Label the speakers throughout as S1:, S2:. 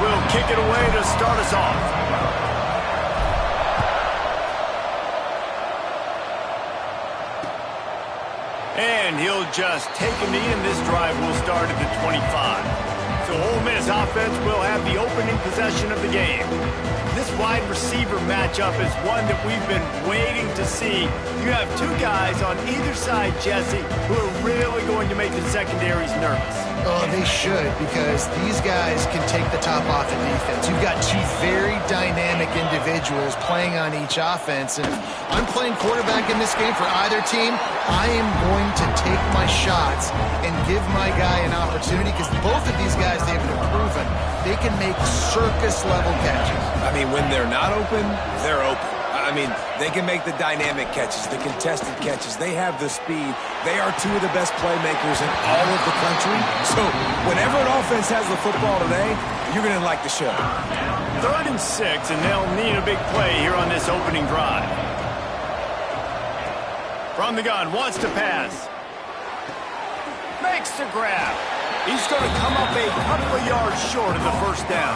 S1: will kick it away to start us off. And he'll just take a knee, and this drive will start at the 25. So Ole Miss offense will have the opening possession of the game. This wide receiver matchup is one that we've been waiting to see. You have two guys on either side, Jesse, who are really going to make the secondaries nervous.
S2: Oh, they should, because these guys can take the top off the defense. You've got two very dynamic individuals playing on each offense, and I'm playing quarterback in this game for either team. I am going to take my shots and give my guy an opportunity, because both of these guys, they've been proven they can make circus-level catches.
S3: I mean, when they're not open, they're open. I mean, they can make the dynamic catches, the contested catches. They have the speed. They are two of the best playmakers in all of the country. So whenever an offense has the football today, you're going to like the show.
S1: 3rd and 6, and they'll need a big play here on this opening drive. From the gun, wants to pass. Makes the grab. He's going to come up a couple of yards short of the first down.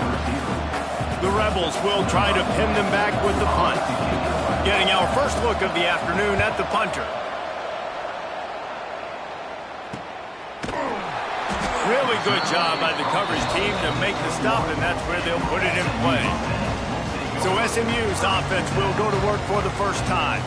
S1: The Rebels will try to pin them back with the punt. Getting our first look of the afternoon at the punter. Really good job by the coverage team to make the stop, and that's where they'll put it in play. So SMU's offense will go to work for the first time.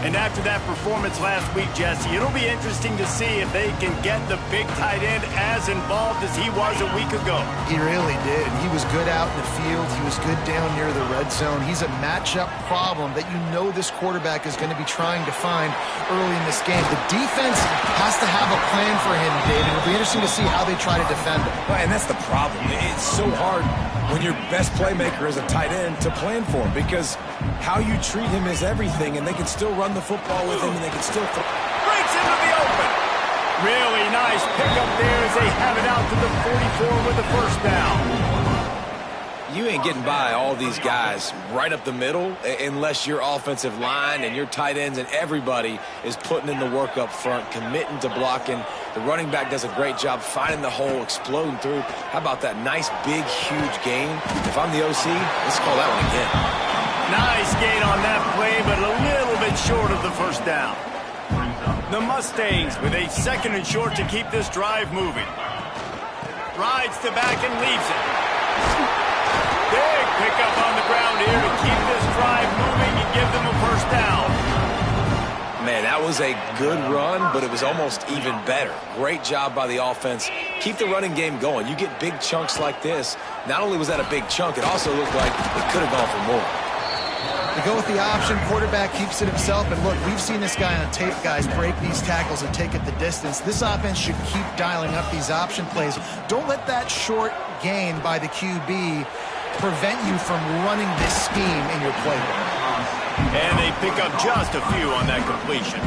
S1: And after that performance last week, Jesse, it'll be interesting to see if they can get the big tight end as involved as he was a week ago.
S2: He really did. He was good out in the field. He was good down near the red zone. He's a matchup problem that you know this quarterback is going to be trying to find early in this game. The defense has to have a plan for him, David. It'll be interesting to see how they try to defend him.
S3: Well, and that's the problem. It's so hard when your best playmaker is a tight end to plan for him, because how you treat him is everything, and they can still run the football with him, and they can still throw.
S1: Breaks into the open. Really nice pickup there as they have it out to the 44 with the first down.
S3: You ain't getting by all these guys right up the middle unless your offensive line and your tight ends and everybody is putting in the work up front, committing to blocking. The running back does a great job finding the hole, exploding through. How about that nice, big, huge gain? If I'm the OC, let's call that one again.
S1: Nice gain on that play, but a little bit short of the first down. The Mustangs with a 2nd and short to keep this drive moving. Rides to back and leaves it. Big pickup on the ground here to keep this drive moving and give them a first down.
S3: Man, that was a good run, but it was almost even better. Great job by the offense. Keep the running game going. You get big chunks like this. Not only was that a big chunk, it also looked like it could have gone for more.
S2: They go with the option. Quarterback keeps it himself. And look, we've seen this guy on tape, guys, break these tackles and take it the distance. This offense should keep dialing up these option plays. Don't let that short gain by the QB prevent you from running this scheme in your playbook.
S1: And they pick up just a few on that completion.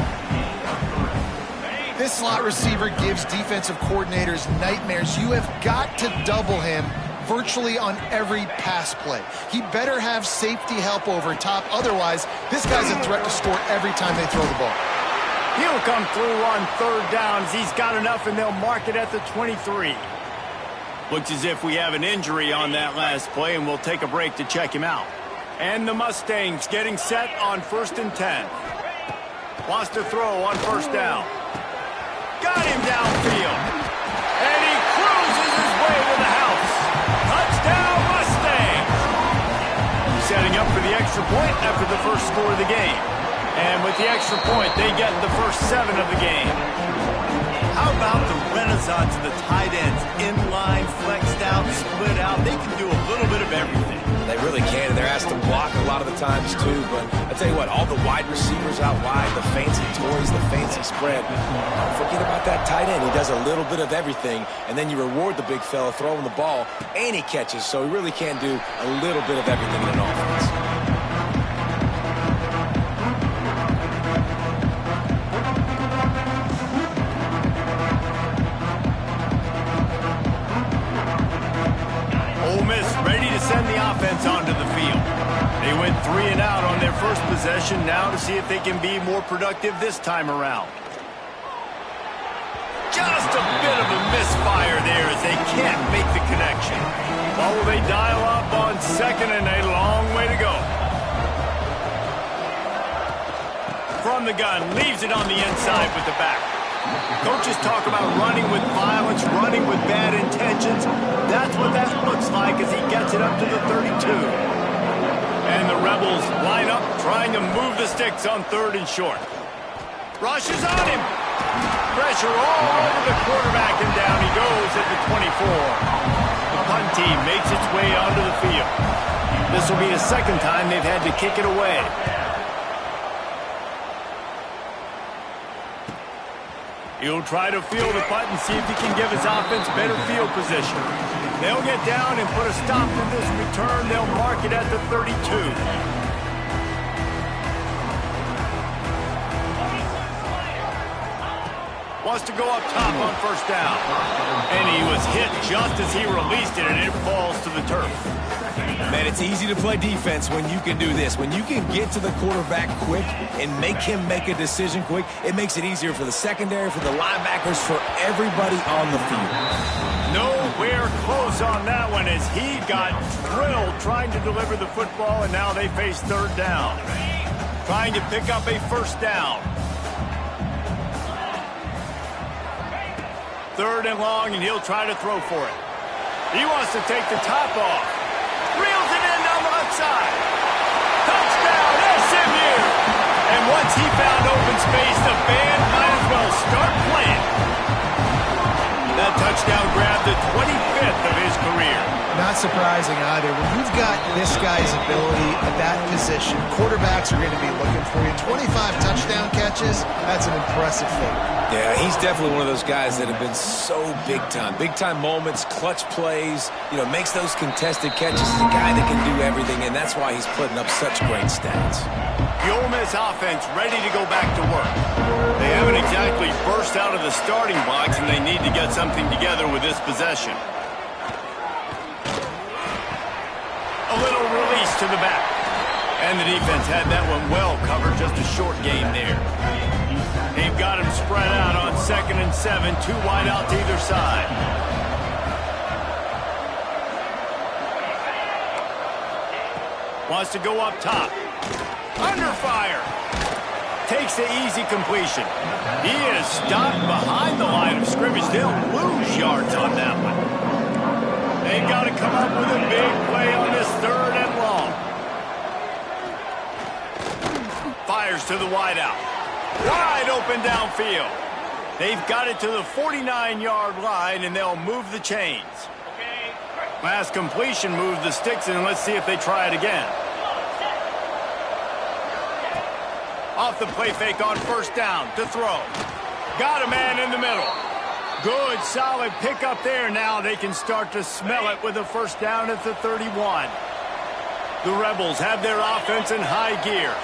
S2: This slot receiver gives defensive coordinators nightmares. You have got to double him virtually on every pass play. He better have safety help over top. Otherwise, this guy's a threat to score every time they throw the ball.
S1: He'll come through on 3rd downs. He's got enough, and they'll mark it at the 23. Looks as if we have an injury on that last play, and we'll take a break to check him out. And the Mustangs getting set on 1st and 10. Wants to throw on 1st down. Got him downfield. And he cruises his way to the house. Touchdown, Mustangs! Setting up for the extra point after the first score of the game. And with the extra point, they get the first 7 of the game. How about the renaissance of the tight ends? Inline, flexed out, split out. They can do a little bit of everything.
S3: They really can, and they're asked to block a lot of the times too. But I tell you what, all the wide receivers out wide, the fancy toys, the fancy spread, forget about that tight end. He does a little bit of everything, and then you reward the big fella throwing the ball, and he catches. So he really can do a little bit of everything in an offense.
S1: Ole Miss ready to send the offense onto the field. They went 3 and out on their first possession, now to see if they can be more productive this time around. Just a bit of a misfire there as they can't make the connection. Oh, they dial up on second and a long way to go. From the gun, leaves it on the inside with the back. Coaches talk about running with violence, running with bad intentions. That's what that looks like as he gets it up to the 32. And the Rebels line up trying to move the sticks on third and short. Rushes on him. Pressure all over the quarterback, and down he goes at the 24. The punt team makes its way onto the field. This will be the second time they've had to kick it away. He'll try to field the punt and see if he can give his offense better field position. They'll get down and put a stop to this return. They'll mark it at the 32. Wants to go up top on first down. And he was hit just as he released it, and it falls to the turf.
S3: Man, it's easy to play defense when you can do this. When you can get to the quarterback quick and make him make a decision quick, it makes it easier for the secondary, for the linebackers, for everybody on the field.
S1: Nowhere close on that one as he got drilled trying to deliver the football, and now they face third down. Trying to pick up a first down. Third and long, and he'll try to throw for it. He wants to take the top off. Reels it in down the left side. Touchdown, SMU! And once he found open space, the band might as well start playing. That touchdown grabbed the 25th of his career.
S2: Not surprising either. When you've got this guy's ability at that position, quarterbacks are going to be looking for you. 25 touchdown catches, that's an impressive thing.
S3: Yeah, he's definitely one of those guys that have been so big time. Big time moments, clutch plays, makes those contested catches. He's a guy that can do everything, and that's why he's putting up such great stats.
S1: The Ole Miss offense ready to go back to work. They haven't exactly burst out of the starting blocks, and they need to get something together with this possession. A little release to the back. And the defense had that one well covered, just a short game there. They've got him spread out on 2nd and 7, 2 wide out to either side. Wants to go up top. Under fire. Takes the easy completion. He is stopped behind the line of scrimmage. They'll lose yards on that one. They've got to come up with a big play on this third and long. Fires to the wide out. Wide open downfield. They've got it to the 49-yard line, and they'll move the chains. Last completion moved the sticks, and let's see if they try it again. Off the play fake on first down to throw. Got a man in the middle. Good, solid pickup there. Now they can start to smell it with a first down at the 31. The Rebels have their offense in high gear.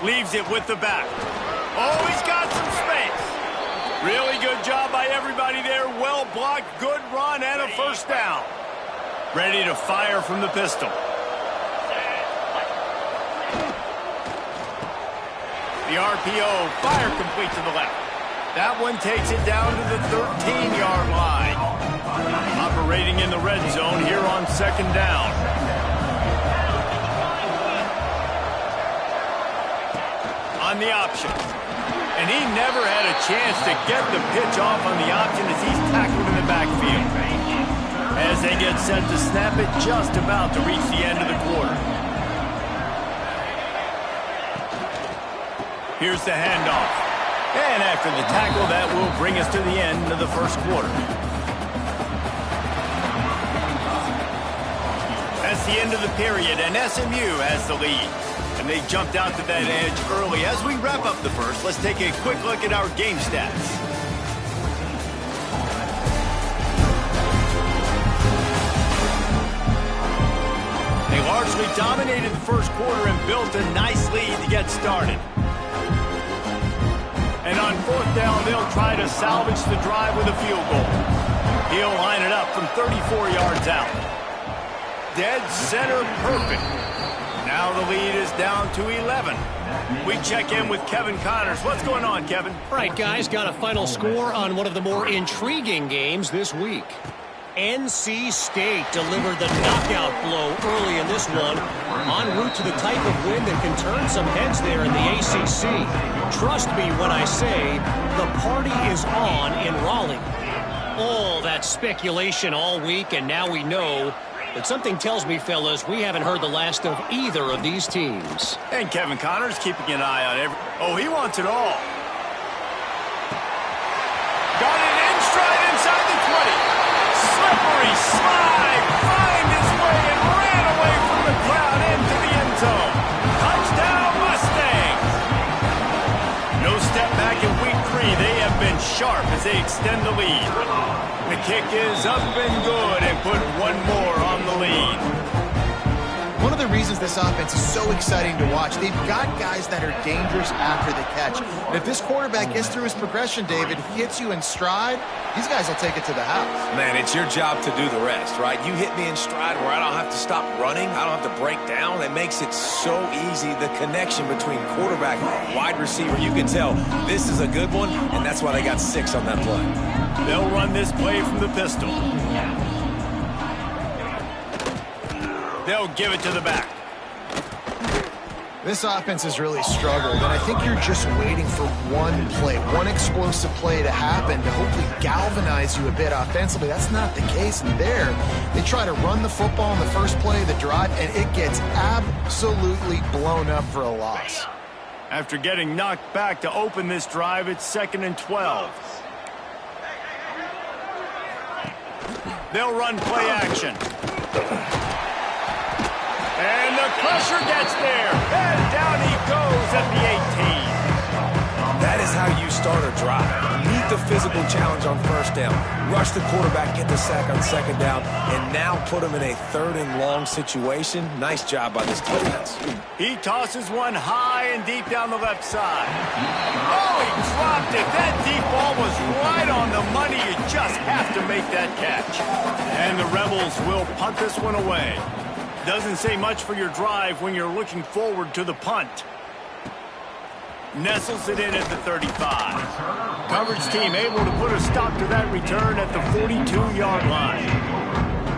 S1: Leaves it with the back. Oh, he's got some space. Really good job by everybody there. Well blocked, good run, and a first down. Ready to fire from the pistol. The RPO, fire complete to the left. That one takes it down to the 13-yard line. Operating in the red zone here on second down. On the option. And he never had a chance to get the pitch off on the option as he's tackled in the backfield. As they get set to snap it, just about to reach the end of the quarter. Here's the handoff. And after the tackle, that will bring us to the end of the first quarter. That's the end of the period, and SMU has the lead. And they jumped out to that edge early. As we wrap up the first, let's take a quick look at our game stats. They largely dominated the first quarter and built a nice lead to get started. And on fourth down, they'll try to salvage the drive with a field goal. He'll line it up from 34 yards out. Dead center perfect. Now the lead is down to 11. We check in with Kevin Connors. What's going on, Kevin?
S4: All right, guys, got a final score on one of the more intriguing games this week. NC State delivered the knockout blow early in this one, en route to the type of win that can turn some heads there in the ACC. Trust me when I say the party is on in Raleigh. All that speculation all week, and now we know. But something tells me, fellas, we haven't heard the last of either of these teams.
S1: And Kevin Connors keeping an eye on every... Oh, he wants it all. Got it in stride inside the 20. Slippery slide. Find his way and ran away from the crowd into the end zone. Touchdown, Mustangs. No step back in week 3. They have been sharp as they extend the lead. The kick is up and good and put one more on the lead.
S2: One of the reasons this offense is so exciting to watch, they've got guys that are dangerous after the catch. And if this quarterback gets through his progression, David, he hits you in stride, these guys will take it to the house.
S3: Man, it's your job to do the rest, right? You hit me in stride where I don't have to stop running. I don't have to break down. It makes it so easy. The connection between quarterback and wide receiver, you can tell this is a good one, and that's why they got 6 on that play.
S1: They'll run this play from the pistol. They'll give it to the back.
S2: This offense has really struggled, and I think you're just waiting for one play, one explosive play to happen to hopefully galvanize you a bit offensively. That's not the case in there. They try to run the football in the first play of the drive, and it gets absolutely blown up for a loss.
S1: After getting knocked back to open this drive, it's 2nd and 12. They'll run play action. And the pressure gets there. And down he goes at the 18.
S3: That is how you start a drive. Meet the physical challenge on first down. Rush the quarterback, get the sack on 2nd down, and now put him in a 3rd and long situation. Nice job by this defense.
S1: He tosses one high and deep down the left side. Oh, he dropped it. That deep ball was right on the money. You just have to make that catch. And the Rebels will punt this one away. Doesn't say much for your drive when you're looking forward to the punt. Nestles it in at the 35. Coverage team able to put a stop to that return at the 42-yard line.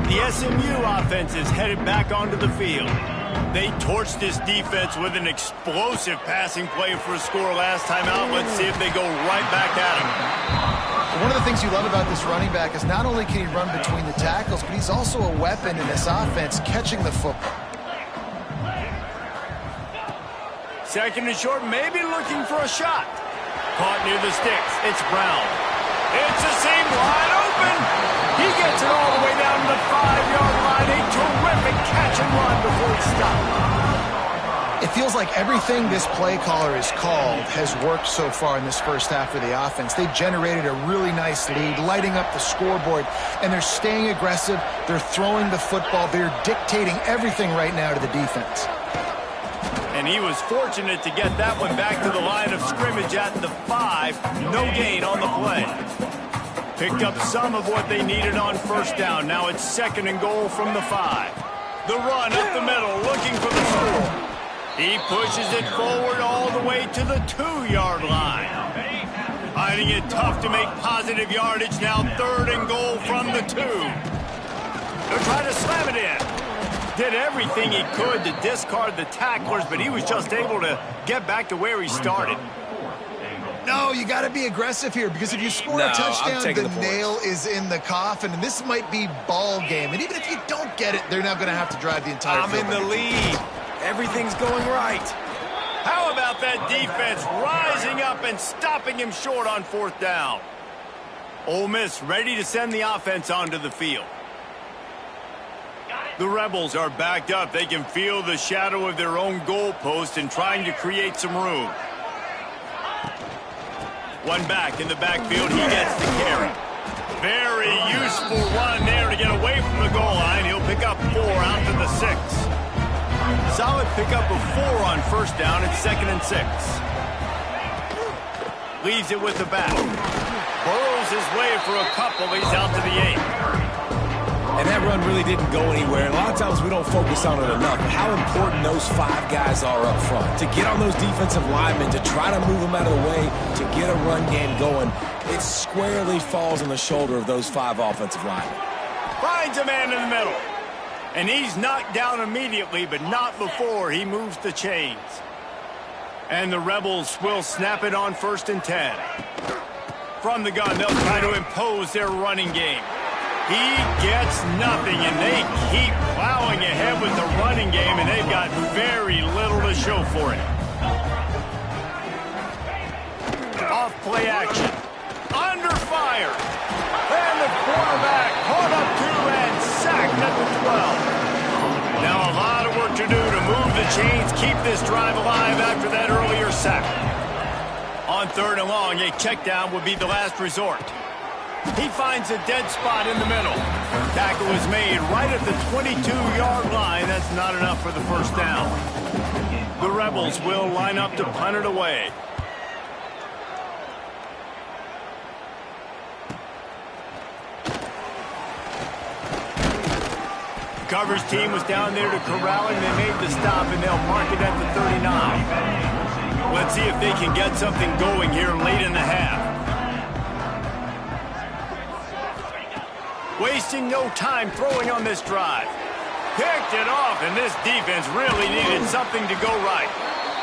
S1: The SMU offense is headed back onto the field. They torched this defense with an explosive passing play for a score last time out. Let's see if they go right back at him.
S2: One of the things you love about this running back is not only can he run between the tackles, but he's also a weapon in this offense catching the football.
S1: 2nd and short, maybe looking for a shot. Caught near the sticks. It's Brown. It's a seam wide open. He gets it all the way down to the 5-yard line. A terrific catch and run before he stopped.
S2: It feels like everything this play caller has called has worked so far in this first half of the offense. They've generated a really nice lead, lighting up the scoreboard, and they're staying aggressive. They're throwing the football. They're dictating everything right now to the defense.
S1: And he was fortunate to get that one back to the line of scrimmage at the 5. No gain on the play. Picked up some of what they needed on first down. Now it's 2nd and goal from the 5. The run up the middle, looking for the score. He pushes it forward all the way to the 2-yard line. Finding it tough to make positive yardage. Now 3rd and goal from the 2. They'll try to slam it in. Did everything he could to discard the tacklers, but he was just able to get back to where he started.
S2: No, you got to be aggressive here, because if you score a touchdown, the nail is in the coffin, and this might be ball game. And even if you don't get it, they're now going to have to drive the entire field.
S3: I'm in the lead. Everything's going right.
S1: How about that defense rising up and stopping him short on 4th down? Ole Miss ready to send the offense onto the field. The Rebels are backed up. They can feel the shadow of their own goalpost and trying to create some room. One back in the backfield. He gets the carry. Very useful run there to get away from the goal line. He'll pick up 4 out to the 6. Solid pickup of 4 on first down. It's 2nd and 6. Leaves it with the back. Burrows his way for a couple. He's out to the 8.
S3: And that run really didn't go anywhere. And a lot of times we don't focus on it enough. But how important those 5 guys are up front. To get on those defensive linemen, to try to move them out of the way, to get a run game going, it squarely falls on the shoulder of those 5 offensive linemen.
S1: Finds a man in the middle. And he's knocked down immediately, but not before he moves the chains. And the Rebels will snap it on 1st and 10. From the gun, they'll try to impose their running game. He gets nothing, and they keep plowing ahead with the running game, and they've got very little to show for it. Off play action. Under fire. And the quarterback caught up to and sacked at the 12. Now a lot of work to do to move the chains, keep this drive alive after that earlier sack. On 3rd and long, a check down would be the last resort. He finds a dead spot in the middle. Tackle is made right at the 22-yard line. That's not enough for the first down. The Rebels will line up to punt it away. Coverage team was down there to corral him. They made the stop, and they'll mark it at the 39. Let's see if they can get something going here late in the half. Wasting no time throwing on this drive. Picked it off, and this defense really needed something to go right.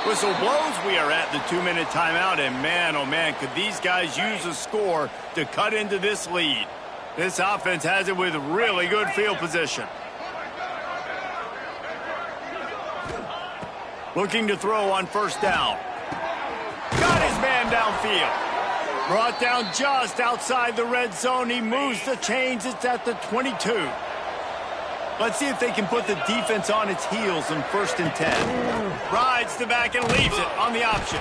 S1: Whistle blows, we are at the 2-minute timeout, and man, oh man, could these guys use a score to cut into this lead. This offense has it with really good field position. Looking to throw on 1st down. Got his man downfield. Brought down just outside the red zone. He moves the chains. It's at the 22. Let's see if they can put the defense on its heels in 1st and 10. Rides the back and leaves it on the option.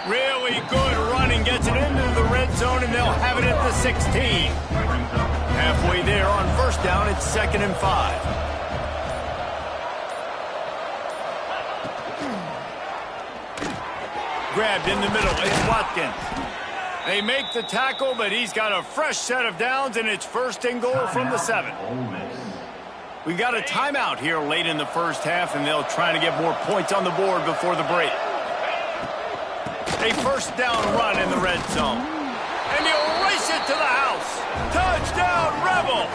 S1: Really good running. Gets it into the red zone, and they'll have it at the 16. Halfway there on 1st down. It's 2nd and 5. Grabbed in the middle. It's Watkins. They make the tackle, but he's got a fresh set of downs, and it's 1st and goal from the 7. We got a timeout here late in the first half, and they'll try to get more points on the board before the break. A 1st down run in the red zone. And he'll race it to the house. Touchdown, Rebels!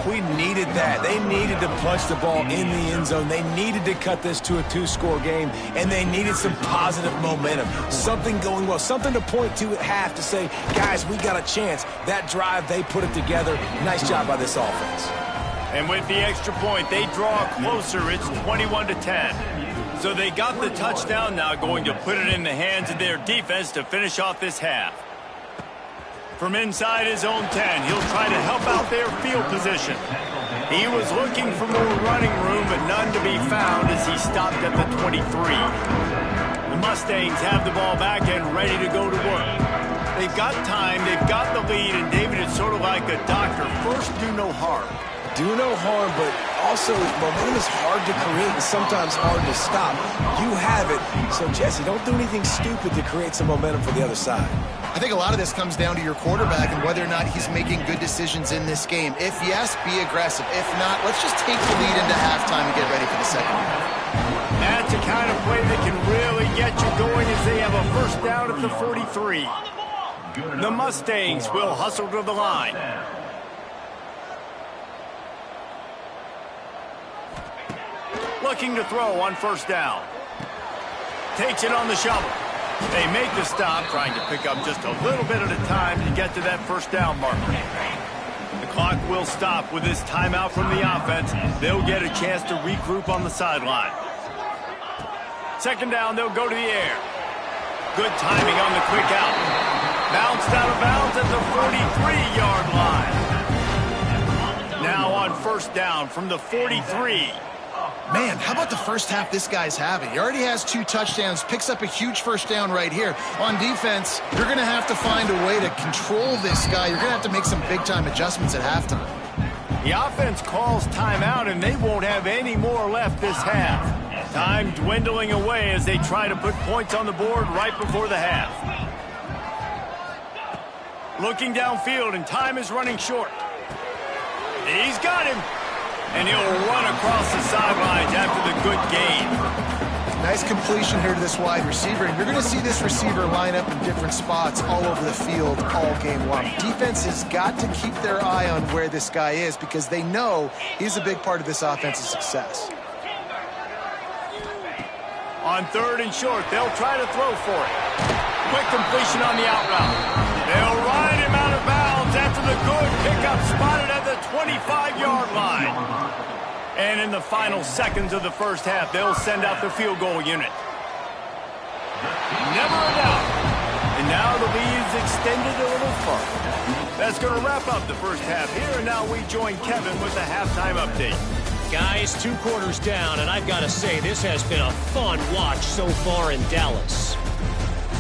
S3: We needed that. They needed to punch the ball in the end zone. They needed to cut this to a 2-score game, and they needed some positive momentum. Something going well, something to point to at half to say, guys, we got a chance. That drive, they put it together. Nice job by this offense.
S1: And with the extra point, they draw closer. It's 21-10. So they got the touchdown, now going to put it in the hands of their defense to finish off this half. From inside his own 10, he'll try to help out their field position. He was looking for more running room, but none to be found as he stopped at the 23. The Mustangs have the ball back and ready to go to work. They've got time, they've got the lead, and David, it's sort of like a doctor. First, do no harm.
S3: Do no harm, but also momentum is hard to create and sometimes hard to stop. You have it, so Jesse, don't do anything stupid to create some momentum for the other side.
S2: I think a lot of this comes down to your quarterback and whether or not he's making good decisions in this game. If yes, be aggressive. If not, let's just take the lead into halftime and get ready for the second half.
S1: That's the kind of play that can really get you going as they have a 1st down at the 43. The Mustangs will hustle to the line. Looking to throw on 1st down. Takes it on the shovel. They make the stop, trying to pick up just a little bit at a time to get to that 1st down marker. The clock will stop with this timeout from the offense. They'll get a chance to regroup on the sideline. 2nd down, they'll go to the air. Good timing on the quick out. Bounced out of bounds at the 43-yard line. Now on 1st down from the 43.
S2: Man, how about the first half this guy's having? He already has 2 touchdowns, picks up a huge 1st down right here. On defense, you're going to have to find a way to control this guy. You're going to have to make some big-time adjustments at halftime.
S1: The offense calls timeout, and they won't have any more left this half. Time dwindling away as they try to put points on the board right before the half. Looking downfield, and time is running short. He's got him. And he'll run across the sidelines after the good gain.
S2: Nice completion here to this wide receiver. And you're going to see this receiver line up in different spots all over the field all game long. Defense has got to keep their eye on where this guy is because they know he's a big part of this offense's success.
S1: On 3rd and short, they'll try to throw for it. Quick completion on the out route. They'll ride him out of bounds after the good pickup spotted at the 25-yard line. And in the final seconds of the first half, they'll send out the field goal unit. Never a doubt. And now the lead's extended a little further. That's going to wrap up the first half here, and now we join Kevin with the halftime update.
S4: Guys, 2 quarters down, and I've got to say, this has been a fun watch so far in Dallas.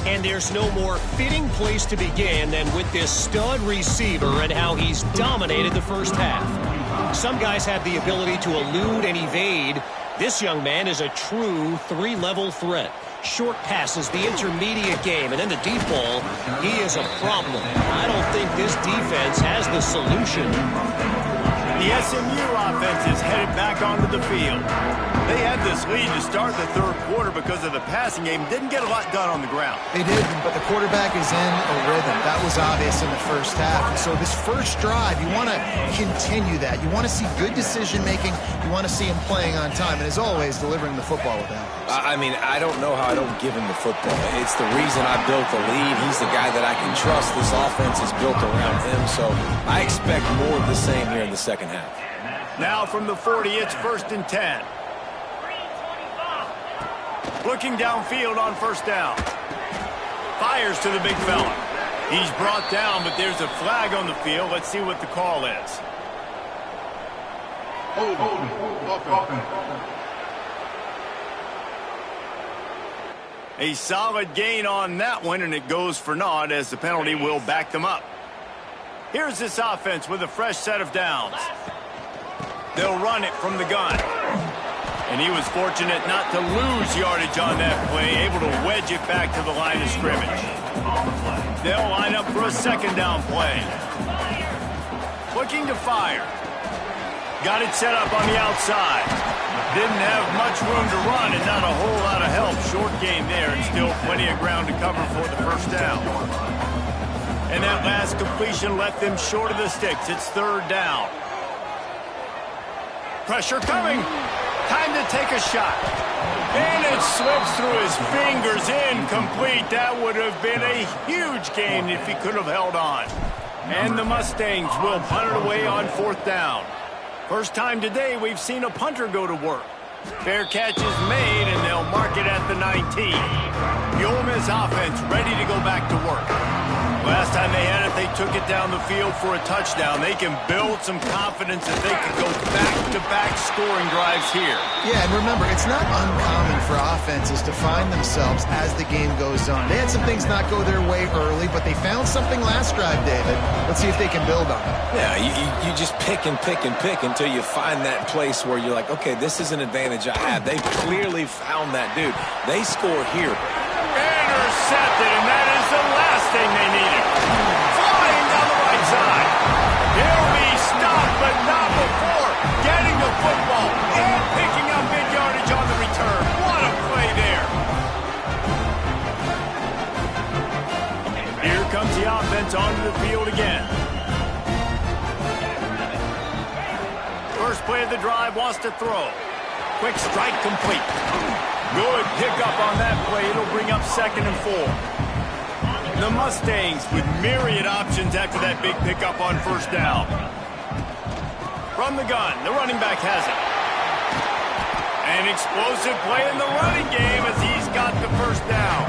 S4: And there's no more fitting place to begin than with this stud receiver and how he's dominated the first half. Some guys have the ability to elude and evade. This young man is a true 3-level threat. Short passes, the intermediate game, and then the deep ball, he is a problem. I don't think this defense has the solution.
S1: The SMU offense is headed back onto the field. They had this lead to start the 3rd quarter because of the passing game. Didn't get a lot done on the ground.
S2: They didn't, but the quarterback is in a rhythm. That was obvious in the first half. And so this first drive, you want to continue that. You want to see good decision-making. You want to see him playing on time. And as always, delivering the football with that.
S3: I mean, I don't know how I don't give him the football. It's the reason I built the lead. He's the guy that I can trust. This offense is built around him, so I expect more of the same here in the second half.
S1: Now from the 40, it's 1st and 10. Looking downfield on 1st down. Fires to the big fella. He's brought down, but there's a flag on the field. Let's see what the call is. A solid gain on that one, and it goes for naught as the penalty will back them up. Here's this offense with a fresh set of downs. They'll run it from the gun. And he was fortunate not to lose yardage on that play, able to wedge it back to the line of scrimmage. They'll line up for a 2nd down play. Looking to fire. Got it set up on the outside. Didn't have much room to run and not a whole lot of help. Short gain there and still plenty of ground to cover for the 1st down. And that last completion left them short of the sticks. It's 3rd down. Pressure coming. Time to take a shot. And it slips through his fingers, incomplete. That would have been a huge gain if he could have held on. And the Mustangs will punt it away on 4th down. First time today we've seen a punter go to work. Fair catch is made, and they'll mark it at the 19. The Ole Miss offense ready to go back to work. Last time they had it, they took it down the field for a touchdown. They can build some confidence that they can go back-to-back scoring drives here.
S2: Yeah, and remember, it's not uncommon for offenses to find themselves as the game goes on. They had some things not go their way early, but they found something last drive, David. Let's see if they can build on it.
S3: Yeah, you just pick and pick and pick until you find that place where you're like, okay, this is an advantage I have. They clearly found that dude. They score here.
S1: Intercepted, and that is the last thing they needed. Flying down the right side. He'll be stopped, but not before getting the football and picking up mid-yardage on the return. What a play there. Here comes the offense onto the field again. First play of the drive, wants to throw. Quick strike complete. Good pickup on that play. It'll bring up 2nd and 4. The Mustangs with myriad options after that big pickup on 1st down. From the gun, the running back has it. An explosive play in the running game as he's got the 1st down.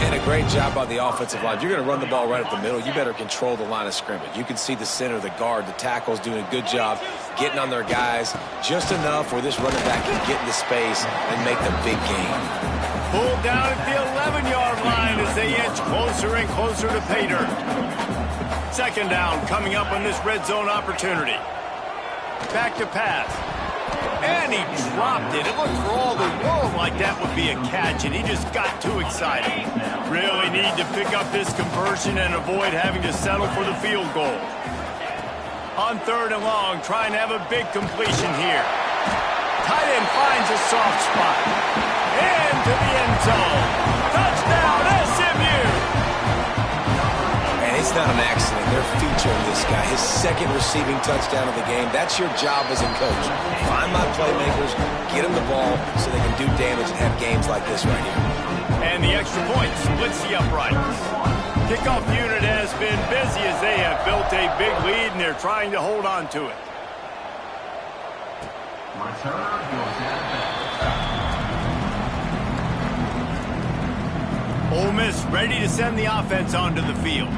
S3: And a great job by the offensive line. You're going to run the ball right up the middle. You better control the line of scrimmage. You can see the center, the guard, the tackles doing a good job getting on their guys just enough where this running back can get into space and make the big game.
S1: Pulled down at the 11-yard line as they inch closer and closer to pay dirt. 2nd down coming up on this red zone opportunity. Back to pass. And he dropped it. It looked for all the world like that would be a catch, and he just got too excited. Really need to pick up this conversion and avoid having to settle for the field goal. On 3rd and long, trying to have a big completion here. Tight end finds a soft spot. Into the end zone. Touchdown, SMU!
S3: And it's not an accident. They're featuring this guy. His 2nd receiving touchdown of the game. That's your job as a coach. Find my playmakers, get them the ball so they can do damage and have games like this right here.
S1: And the extra point splits the uprights. Kickoff unit has been busy as they have built a big lead, and they're trying to hold on to it. Ole Miss ready to send the offense onto the field.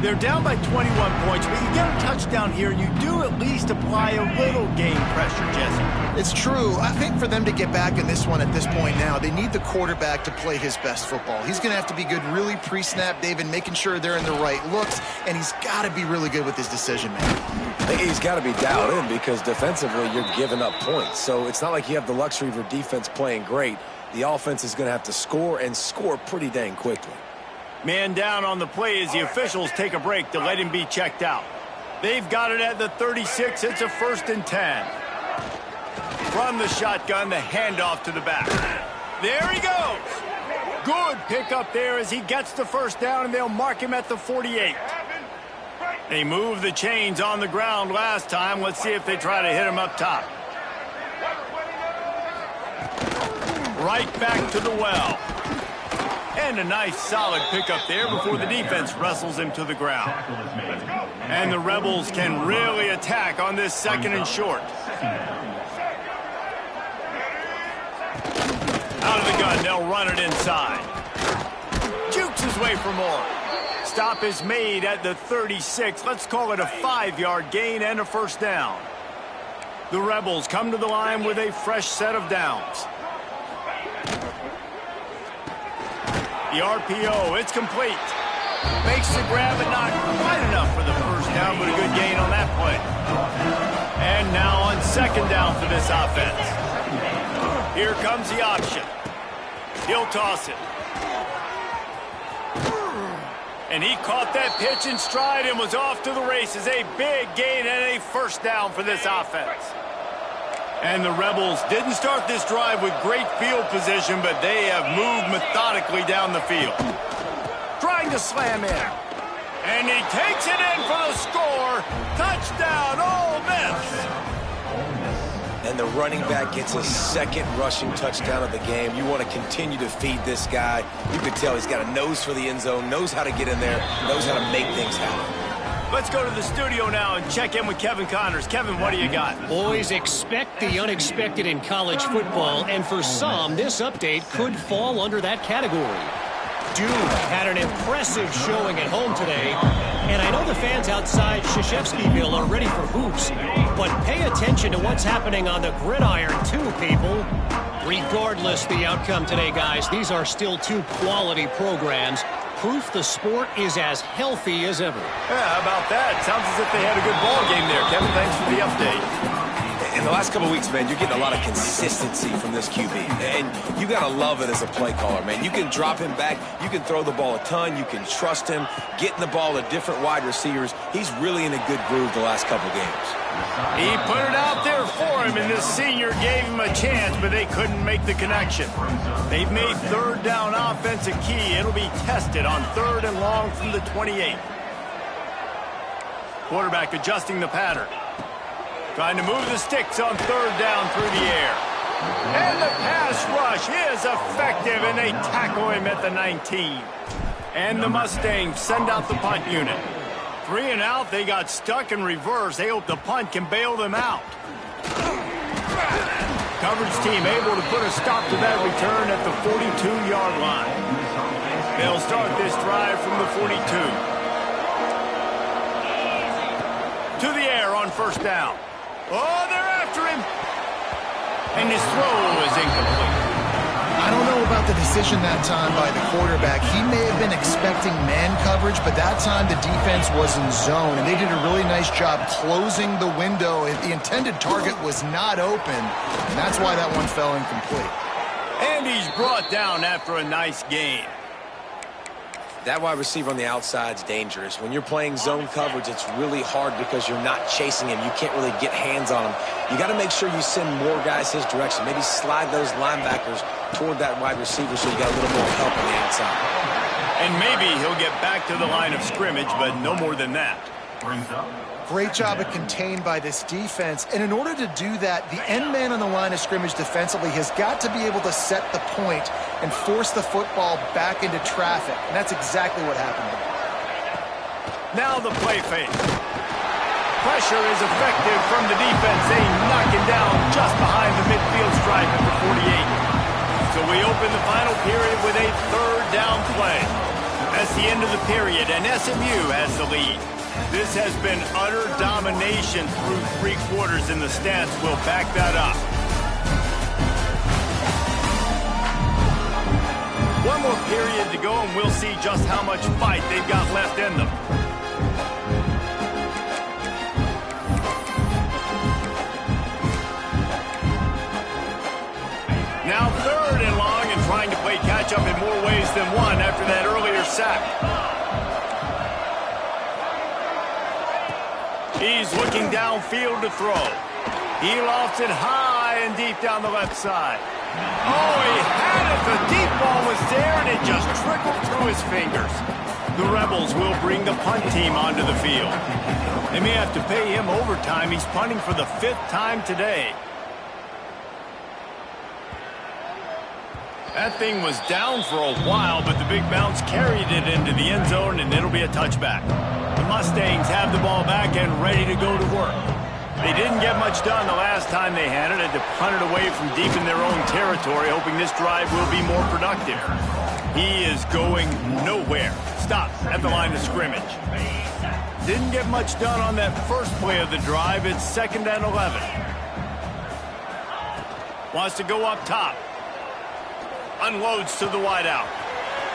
S1: They're down by 21 points, but you get a touchdown here, and you do at least apply a little game pressure, Jesse.
S2: It's true. I think for them to get back in this one at this point now, they need the quarterback to play his best football. He's going to have to be good really pre-snap, David, making sure they're in the right looks, and he's got to be really good with his decision-making.
S3: He's got to be dialed in because defensively you're giving up points. So it's not like you have the luxury of your defense playing great. The offense is going to have to score and score pretty dang quickly.
S1: Man down on the play as the officials take a break to let him be checked out. They've got it at the 36. It's a 1st and 10. From the shotgun, the handoff to the back. There he goes. Good pickup there as he gets the 1st down, and they'll mark him at the 48. They moved the chains on the ground last time. Let's see if they try to hit him up top. Right back to the well. And a nice solid pickup there before the defense wrestles him to the ground. And the Rebels can really attack on this 2nd and short. Out of the gun, they'll run it inside. Jukes his way for more. Stop is made at the 36. Let's call it a 5-yard gain and a 1st down. The Rebels come to the line with a fresh set of downs. The RPO, it's complete. Makes the grab, but not quite enough for the 1st down, but a good gain on that play. And now on 2nd down for this offense. Here comes the option. He'll toss it. And he caught that pitch in stride and was off to the races. A big gain and a 1st down for this offense. And the Rebels didn't start this drive with great field position, but they have moved methodically down the field. Trying to slam in. And he takes it in for the score. Touchdown, Ole Miss.
S3: And the running back gets his 2nd rushing touchdown of the game. You want to continue to feed this guy. You can tell he's got a nose for the end zone, knows how to get in there, knows how to make things happen.
S1: Let's go to the studio now and check in with Kevin Connors. Kevin, what do you got?
S4: Always expect the unexpected in college football, and for some, this update could fall under that category. Duke had an impressive showing at home today, and I know the fans outside Krzyzewskiville are ready for hoops, but pay attention to what's happening on the gridiron too, people. Regardless the outcome today, guys, these are still 2 quality programs. Proof the sport is as healthy as ever.
S1: Yeah, how about that? Sounds as if they had a good ball game there. Kevin, thanks for the update.
S3: In the last couple of weeks, man, you're getting a lot of consistency from this QB. And you got to love it as a play caller, man. You can drop him back. You can throw the ball a ton. You can trust him. Getting the ball to different wide receivers. He's really in a good groove the last couple games.
S1: He put it out there for him, and this senior gave him a chance, but they couldn't make the connection. They've made 3rd down offense a key. It'll be tested on 3rd and long from the 28. Quarterback adjusting the pattern. Trying to move the sticks on 3rd down through the air. And the pass rush is effective, and they tackle him at the 19. And the Mustangs send out the punt unit. 3 and out, they got stuck in reverse. They hope the punt can bail them out. Coverage team able to put a stop to that return at the 42-yard line. They'll start this drive from the 42. To the air on 1st down. Oh, they're after him. And his throw is incomplete.
S2: I don't know about the decision that time by the quarterback. He may have been expecting man coverage, but that time the defense was in zone, and they did a really nice job closing the window. The intended target was not open, and that's why that one fell incomplete.
S1: And he's brought down after a nice gain.
S3: That wide receiver on the outside is dangerous. When you're playing zone coverage, it's really hard because you're not chasing him. You can't really get hands on him. You got to make sure you send more guys his direction. Maybe slide those linebackers toward that wide receiver so you got a little more help on the outside.
S1: And maybe he'll get back to the line of scrimmage, but no more than that.
S2: Great job of contained by this defense. And in order to do that, the end man on the line of scrimmage defensively has got to be able to set the point and force the football back into traffic. And that's exactly what happened there.
S1: Now the play fake. Pressure is effective from the defense. They knock it down just behind the midfield stripe at the 48. So we open the final period with a third down play. That's the end of the period, and SMU has the lead. This has been utter domination through 3 quarters, and the stats will back that up. One more period to go, and we'll see just how much fight they've got left in them. Now 3rd and long, and trying to play catch-up in more ways than one after that earlier sack. He's looking downfield to throw. He lofts it high and deep down the left side. Oh, he had it. The deep ball was there, and it just trickled through his fingers. The Rebels will bring the punt team onto the field. They may have to pay him overtime. He's punting for the 5th time today. That thing was down for a while, but the big bounce carried it into the end zone, and it'll be a touchback. The Mustangs have the ball back and ready to go to work. They didn't get much done the last time they had it. Had to punt it away from deep in their own territory, hoping this drive will be more productive. He is going nowhere. Stop at the line of scrimmage. Didn't get much done on that first play of the drive. It's 2nd and 11. Wants to go up top. Unloads to the wideout.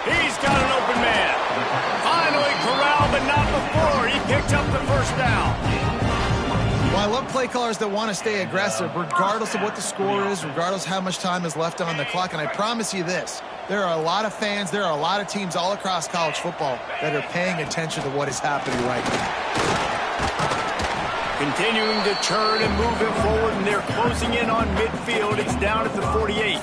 S1: He's got an open man. Finally corralled, but not before. He picked up the first down.
S2: Well, I love play callers that want to stay aggressive, regardless of what the score is, regardless how much time is left on the clock. And I promise you this, there are a lot of fans, there are a lot of teams all across college football that are paying attention to what is happening right now.
S1: Continuing to turn and move it forward, and they're closing in on midfield. It's down at the 48.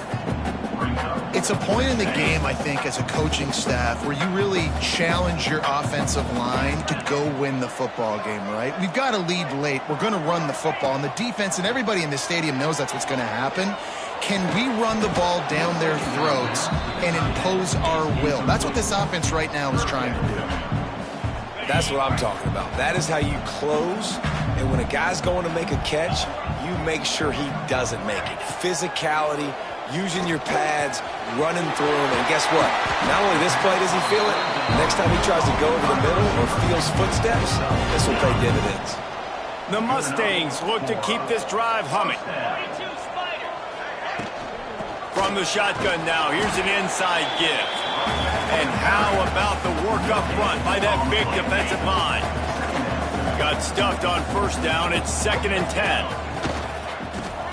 S2: It's a point in the game, I think, as a coaching staff where you really challenge your offensive line to go win the football game, right? We've got to lead late. We're going to run the football, and the defense and everybody in the stadium knows that's what's going to happen. Can we run the ball down their throats and impose our will? That's what this offense right now is trying to do.
S3: That's what I'm talking about. That is how you close, and when a guy's going to make a catch, you make sure he doesn't make it. Physicality, using your pads, running through them, and guess what? Not only this play does he feel it, next time he tries to go over the middle or feels footsteps, this will pay dividends.
S1: The Mustangs look to keep this drive humming. From the shotgun now, here's an inside give. And how about the work up front by that big defensive line? Got stuffed on 1st down. It's 2nd and 10.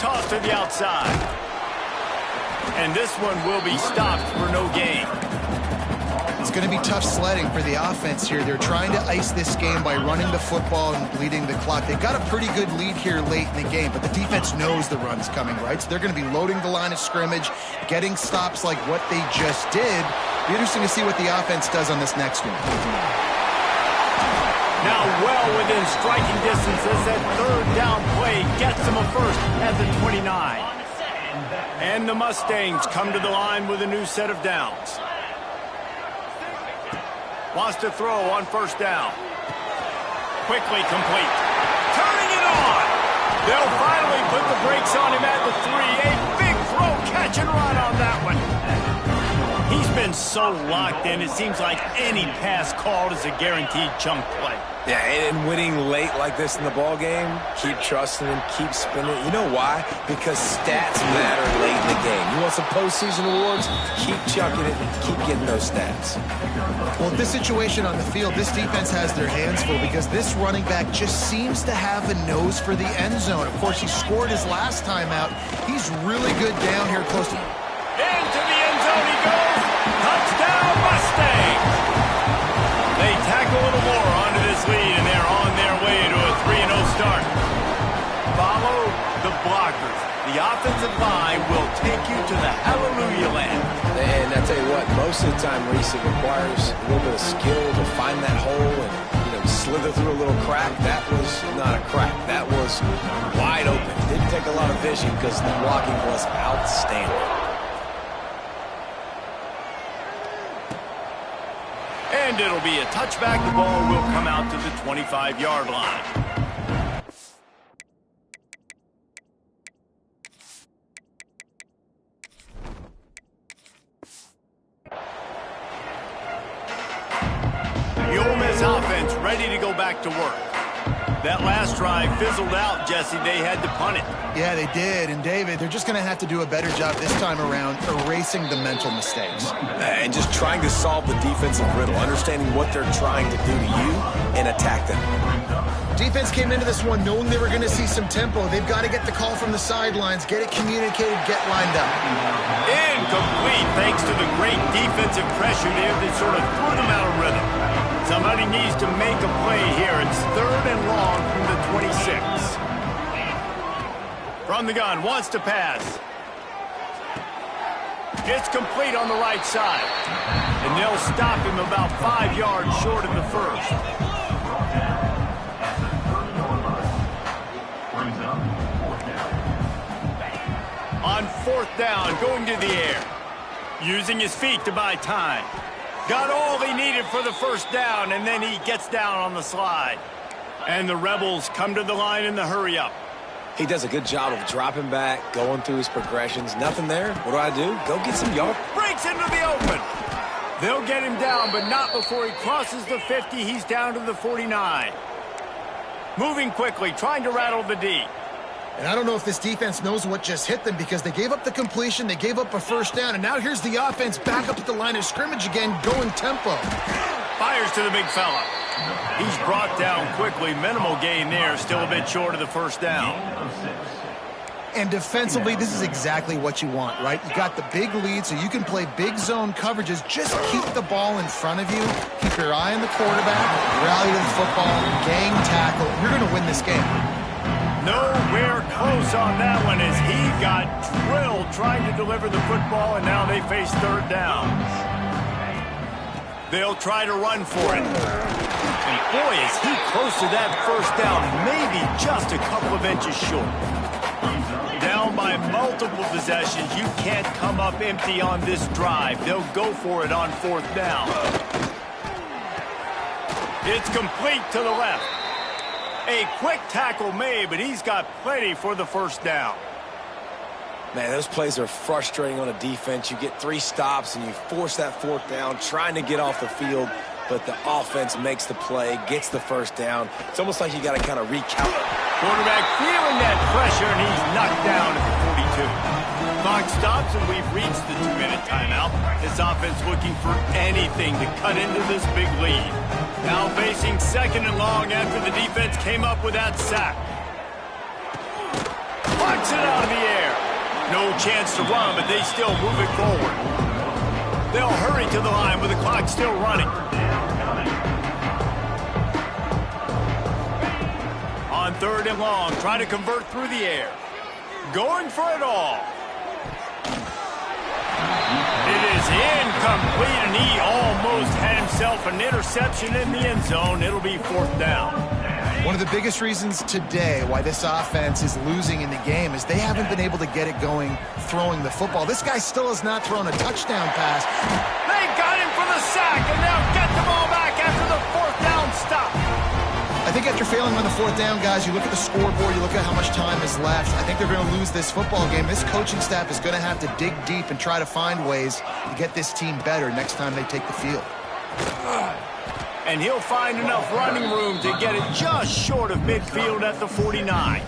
S1: Toss to the outside. And this one will be stopped for no gain.
S2: It's going to be tough sledding for the offense here. They're trying to ice this game by running the football and bleeding the clock. They've got a pretty good lead here late in the game, but the defense knows the run's coming, right? So they're going to be loading the line of scrimmage, getting stops like what they just did. Be interesting to see what the offense does on this next one.
S1: Now well within striking distance as that 3rd down play gets them a first at the 29. And the Mustangs come to the line with a new set of downs. Wants to throw on 1st down. Quickly complete. Turning it on. They'll finally put the brakes on him at the 3. A big throw, catch and run on that one. He's been so locked in, it seems like any pass called is a guaranteed chunk play.
S3: Yeah, and winning late like this in the ball game, keep trusting him, keep spinning. You know why? Because stats matter late in the game. You want some postseason awards? Keep chucking it, keep getting those stats.
S2: Well, this situation on the field, this defense has their hands full because this running back just seems to have a nose for the end zone. Of course, he scored his last time out. He's really good down here close to...
S1: Into the end zone he goes. Touchdown, Mustangs. offensive line will take you to the hallelujah land.
S3: And I tell you what, most of the time, Reese, it requires a little bit of skill to find that hole and slither through a little crack. That was not a crack. That was wide open. Didn't take a lot of vision because the blocking was outstanding.
S1: And it'll be a touchback. The ball will come out to the 25-yard line. The Ole Miss offense ready to go back to work. That last drive fizzled out, Jesse. They had to punt it.
S2: Yeah, they did. And, David, they're just going to have to do a better job this time around erasing the mental mistakes.
S3: And just trying to solve the defensive riddle, understanding what they're trying to do to you and attack them.
S2: Defense came into this one knowing they were going to see some tempo. They've got to get the call from the sidelines, get it communicated, get lined up.
S1: Incomplete, thanks to the great defensive pressure there that sort of threw them out of rhythm. Somebody needs to make a play here. It's 3rd and long from the 26. From the gun, wants to pass. It's complete on the right side. And they'll stop him about 5 yards short of the first. On 4th down, going to the air. Using his feet to buy time. Got all he needed for the first down, and then he gets down on the slide. And the Rebels come to the line in the hurry-up.
S3: He does a good job of dropping back, going through his progressions. Nothing there. What do? Go get some yards.
S1: Breaks into the open. They'll get him down, but not before he crosses the 50. He's down to the 49. Moving quickly, trying to rattle the D.
S2: And I don't know if this defense knows what just hit them because they gave up the completion, they gave up a first down, and now here's the offense back up at the line of scrimmage again, going tempo.
S1: Fires to the big fella. He's brought down quickly. Minimal gain there, still a bit short of the first down.
S2: And defensively, this is exactly what you want, right? You got the big lead, so you can play big zone coverages. Just keep the ball in front of you. Keep your eye on the quarterback. Rally to the football. Gang tackle. You're going to win this game.
S1: Nowhere close on that one as he got drilled trying to deliver the football, and now they face 3rd down. They'll try to run for it. And boy, is he close to that first down, maybe just a couple of inches short. Down by multiple possessions. You can't come up empty on this drive. They'll go for it on 4th down. It's complete to the left. A quick tackle made, but he's got plenty for the first down.
S3: Man, those plays are frustrating on a defense. You get 3 stops and you force that 4th down, trying to get off the field, but the offense makes the play, gets the first down. It's almost like you got to kind of recount.
S1: Quarterback feeling that pressure, and he's knocked down at the 42. Clock stops, and we've reached the 2-minute timeout. This offense looking for anything to cut into this big lead. Now facing 2nd and long after the defense came up with that sack. Punch it out of the air. No chance to run, but they still move it forward. They'll hurry to the line with the clock still running. On 3rd and long, trying to convert through the air. Going for it all. It is incomplete, and he almost had himself an interception in the end zone. It'll be 4th down.
S2: One of the biggest reasons today why this offense is losing in the game is they haven't been able to get it going throwing the football. This guy still has not thrown a touchdown pass.
S1: They got him for the sack, and they'll get the ball back after the 4th down stop.
S2: I think after failing on the 4th down, guys, you look at the scoreboard, you look at how much time is left. I think they're going to lose this football game. This coaching staff is going to have to dig deep and try to find ways to get this team better next time they take the field.
S1: And he'll find enough running room to get it just short of midfield at the 49.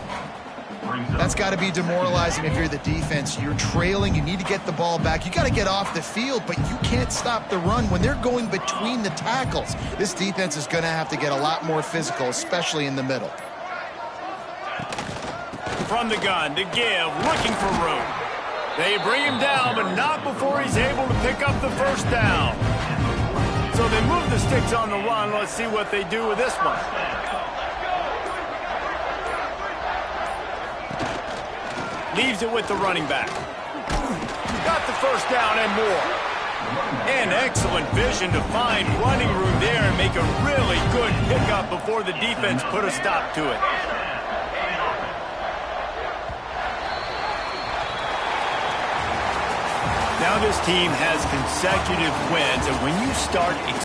S2: That's got to be demoralizing if you're the defense. You're trailing. You need to get the ball back. You got to get off the field, but you can't stop the run when they're going between the tackles. This defense is going to have to get a lot more physical, especially in the middle.
S1: From the gun to give, looking for room. They bring him down, but not before he's able to pick up the first down. So they move the sticks on the run. Let's see what they do with this one. Leaves it with the running back. Got the first down and more. And excellent vision to find running room there and make a really good pickup before the defense put a stop to it. Now this team has consecutive wins, and when you start